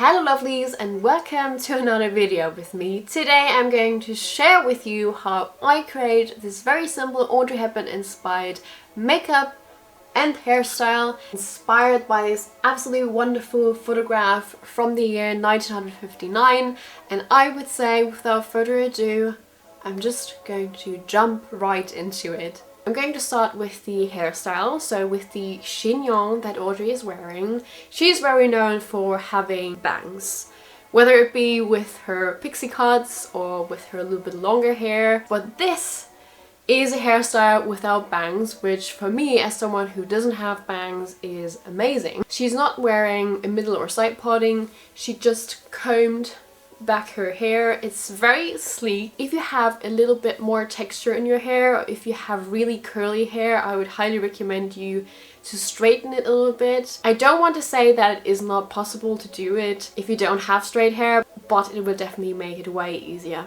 Hello lovelies and welcome to another video with me. Today I'm going to share with you how I create this very simple Audrey Hepburn inspired makeup and hairstyle inspired by this absolutely wonderful photograph from the year 1959, and I would say without further ado I'm just going to jump right into it. I'm going to start with the hairstyle, so with the chignon that Audrey is wearing. She's very known for having bangs, whether it be with her pixie cuts or with her little bit longer hair, but this is a hairstyle without bangs, which for me as someone who doesn't have bangs is amazing. She's not wearing a middle or side parting, she just combed back her hair. It's very sleek. If you have a little bit more texture in your hair, or if you have really curly hair, I would highly recommend you to straighten it a little bit. I don't want to say that it is not possible to do it if you don't have straight hair, but it will definitely make it way easier.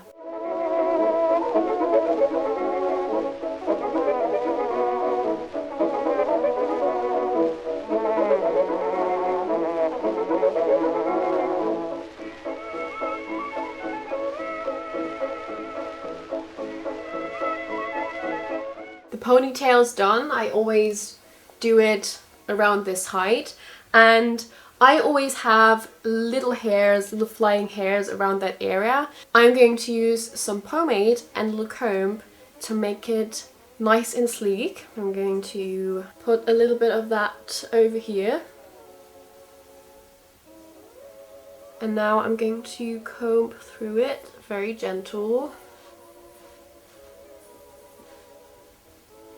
Ponytail's done. I always do it around this height, and I always have little hairs, little flying hairs around that area. I'm going to use some pomade and a little comb to make it nice and sleek. I'm going to put a little bit of that over here, and now I'm going to comb through it, very gentle.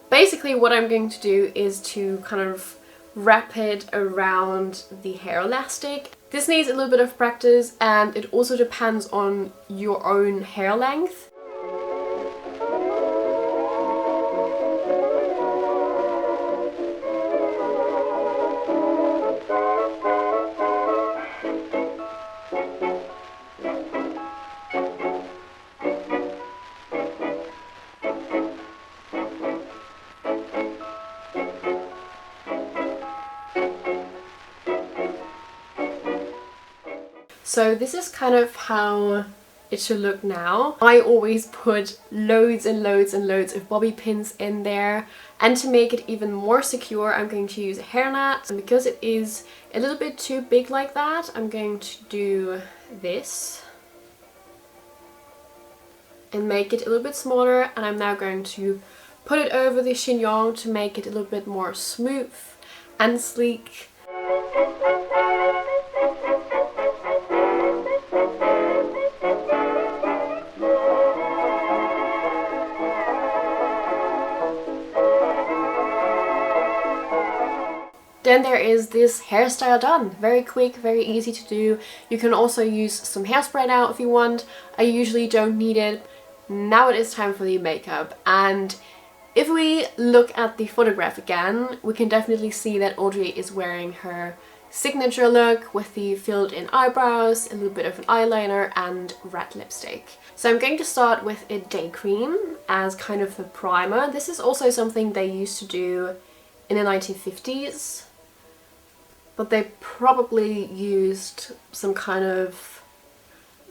Basically what I'm going to do is to kind of wrap it around the hair elastic. This needs a little bit of practice, and it also depends on your own hair length. So this is kind of how it should look now. I always put loads and loads and loads of bobby pins in there, and to make it even more secure I'm going to use a hairnet, and because it is a little bit too big like that I'm going to do this and make it a little bit smaller, and I'm now going to put it over the chignon to make it a little bit more smooth and sleek. Then there is this hairstyle done. Very quick, very easy to do. You can also use some hairspray now if you want. I usually don't need it. Now it is time for the makeup, and if we look at the photograph again, we can definitely see that Audrey is wearing her signature look with the filled in eyebrows, a little bit of an eyeliner and red lipstick. So I'm going to start with a day cream as kind of the primer. This is also something they used to do in the 1950s. But they probably used some kind of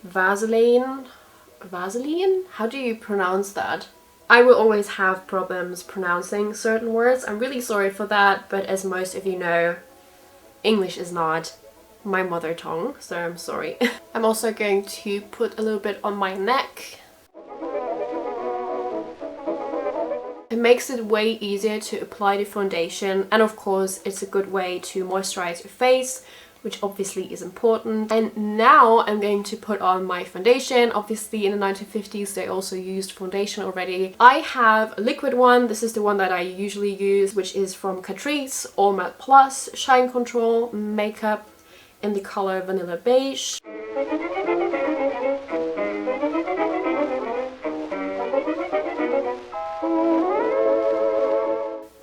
Vaseline? How do you pronounce that? I will always have problems pronouncing certain words. I'm really sorry for that, but as most of you know, English is not my mother tongue, so I'm sorry. I'm also going to put a little bit on my neck. It makes it way easier to apply the foundation, and of course it's a good way to moisturize your face, which obviously is important. And now I'm going to put on my foundation. Obviously in the 1950s they also used foundation already. I have a liquid one. This is the one that I usually use, which is from Catrice All Matte Plus Shine Control Makeup in the color Vanilla Beige.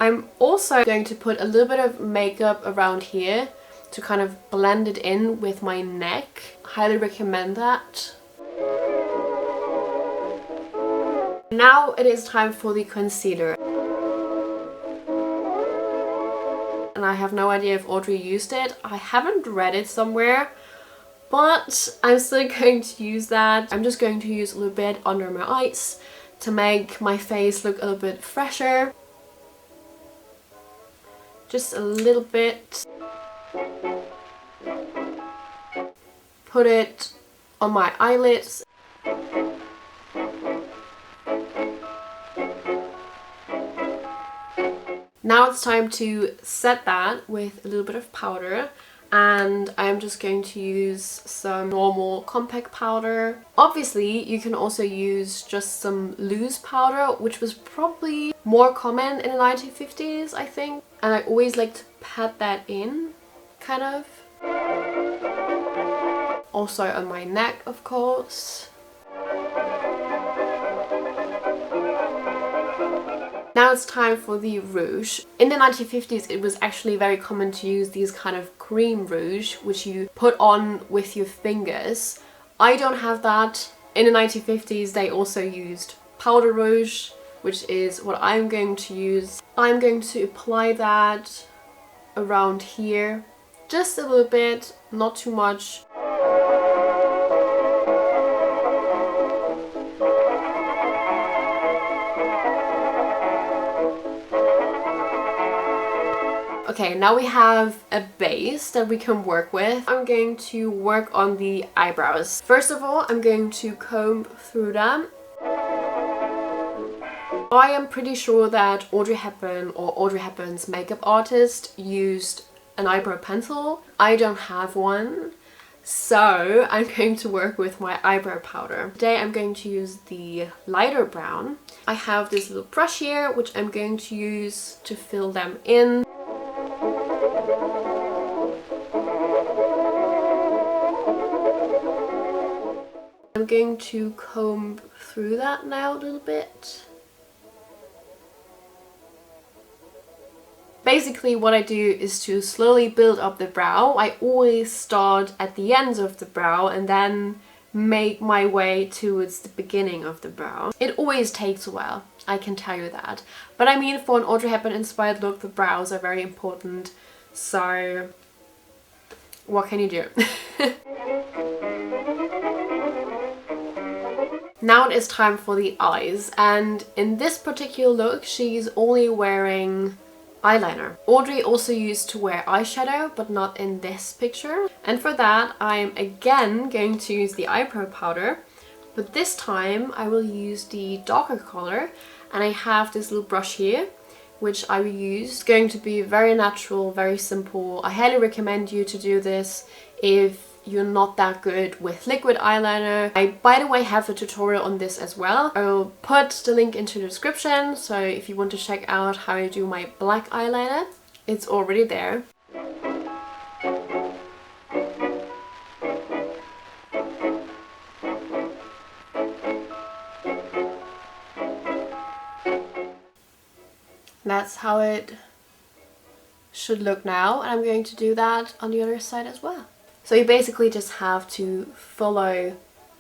I'm also going to put a little bit of makeup around here to kind of blend it in with my neck. Highly recommend that. Now it is time for the concealer. And I have no idea if Audrey used it. I haven't read it somewhere, but I'm still going to use that. I'm just going to use a little bit under my eyes to make my face look a little bit fresher. Just a little bit. Put it on my eyelids. Now it's time to set that with a little bit of powder, and I'm just going to use some normal compact powder. Obviously you can also use just some loose powder, which was probably more common in the 1950s, I think, and I always like to pat that in, kind of. Also on my neck, of course. Now it's time for the rouge. In the 1950s it was actually very common to use these kind of cream rouge, which you put on with your fingers. I don't have that. In the 1950s they also used powder rouge, which is what I'm going to use. I'm going to apply that around here. Just a little bit, not too much. Okay, now we have a base that we can work with. I'm going to work on the eyebrows. First of all, I'm going to comb through them. I am pretty sure that Audrey Hepburn or Audrey Hepburn's makeup artist used an eyebrow pencil. I don't have one, so I'm going to work with my eyebrow powder. Today I'm going to use the lighter brown. I have this little brush here, which I'm going to use to fill them in. I'm going to comb through that now a little bit. Basically what I do is to slowly build up the brow. I always start at the ends of the brow and then make my way towards the beginning of the brow. It always takes a while, I can tell you that. But I mean, for an Audrey Hepburn inspired look, the brows are very important. So what can you do? Now it is time for the eyes, and in this particular look she's only wearing eyeliner. Audrey also used to wear eyeshadow, but not in this picture. And for that I'm again going to use the eyebrow powder, but this time I will use the darker color, and I have this little brush here which I will use. It's going to be very natural, very simple. I highly recommend you to do this if you're not that good with liquid eyeliner. I, by the way, have a tutorial on this as well. I will put the link into the description, so if you want to check out how I do my black eyeliner, it's already there. That's how it should look now, and I'm going to do that on the other side as well. So you basically just have to follow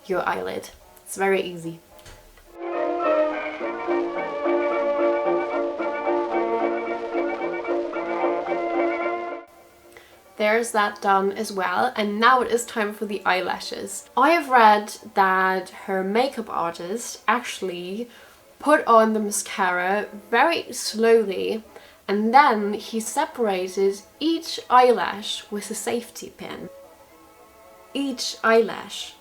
your eyelid. It's very easy. There's that done as well, and now it is time for the eyelashes. I have read that her makeup artist actually put on the mascara very slowly, and then he separated each eyelash with a safety pin. Each eyelash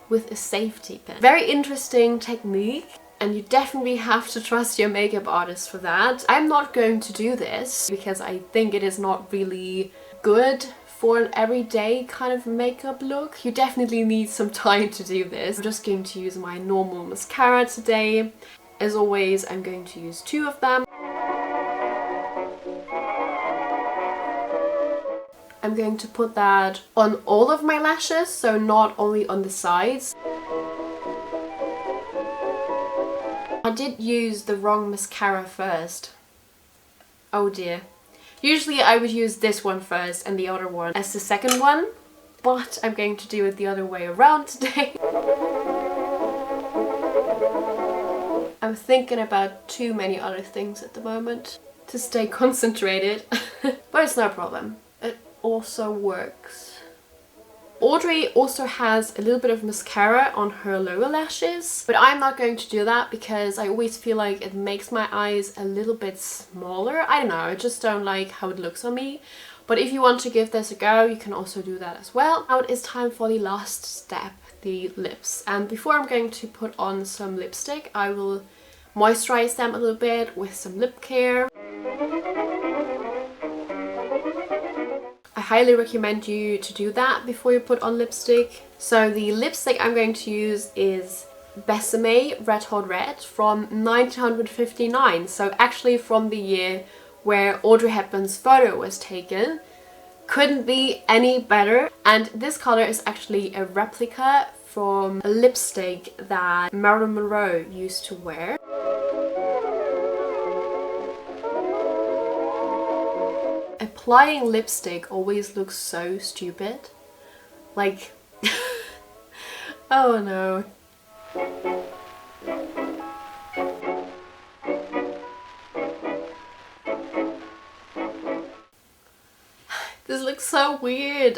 with a safety pin. Very interesting technique, and you definitely have to trust your makeup artist for that. I'm not going to do this because I think it is not really good for an everyday kind of makeup look. You definitely need some time to do this. I'm just going to use my normal mascara today. As always, I'm going to use 2 of them. I'm going to put that on all of my lashes, so not only on the sides. I did use the wrong mascara first. Oh dear. Usually I would use this one first and the other one as the second one, but I'm going to do it the other way around today. I'm thinking about too many other things at the moment to stay concentrated, but it's no problem. It also works. Audrey also has a little bit of mascara on her lower lashes, but I'm not going to do that because I always feel like it makes my eyes a little bit smaller. I don't know, I just don't like how it looks on me. But if you want to give this a go, you can also do that as well. Now it is time for the last step, the lips. And before I'm going to put on some lipstick, I will moisturize them a little bit with some lip care. I highly recommend you to do that before you put on lipstick. So the lipstick I'm going to use is Besame Red Hot Red from 1959. So actually from the year where Audrey Hepburn's photo was taken. Couldn't be any better. And this color is actually a replica from a lipstick that Marilyn Monroe used to wear. Applying lipstick always looks so stupid. Like, oh no. This looks so weird.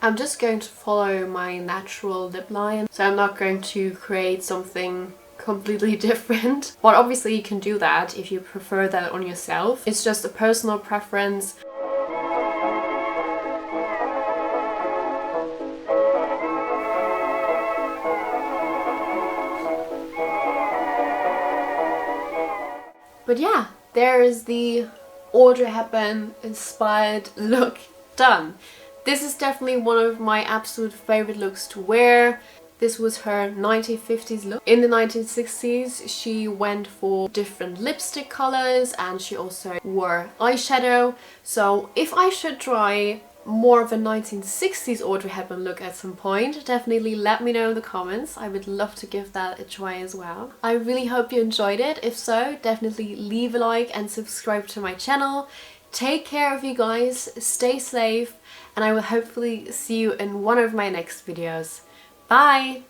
I'm just going to follow my natural lip line, so I'm not going to create something completely different. But obviously you can do that if you prefer that on yourself. It's just a personal preference. But yeah, there is the Audrey Hepburn inspired look done. This is definitely one of my absolute favorite looks to wear. This was her 1950s look. In the 1960s, she went for different lipstick colors and she also wore eyeshadow. So if I should try more of a 1960s Audrey Hepburn look at some point, definitely let me know in the comments. I would love to give that a try as well. I really hope you enjoyed it. If so, definitely leave a like and subscribe to my channel. Take care of you guys, stay safe, and I will hopefully see you in one of my next videos. Bye!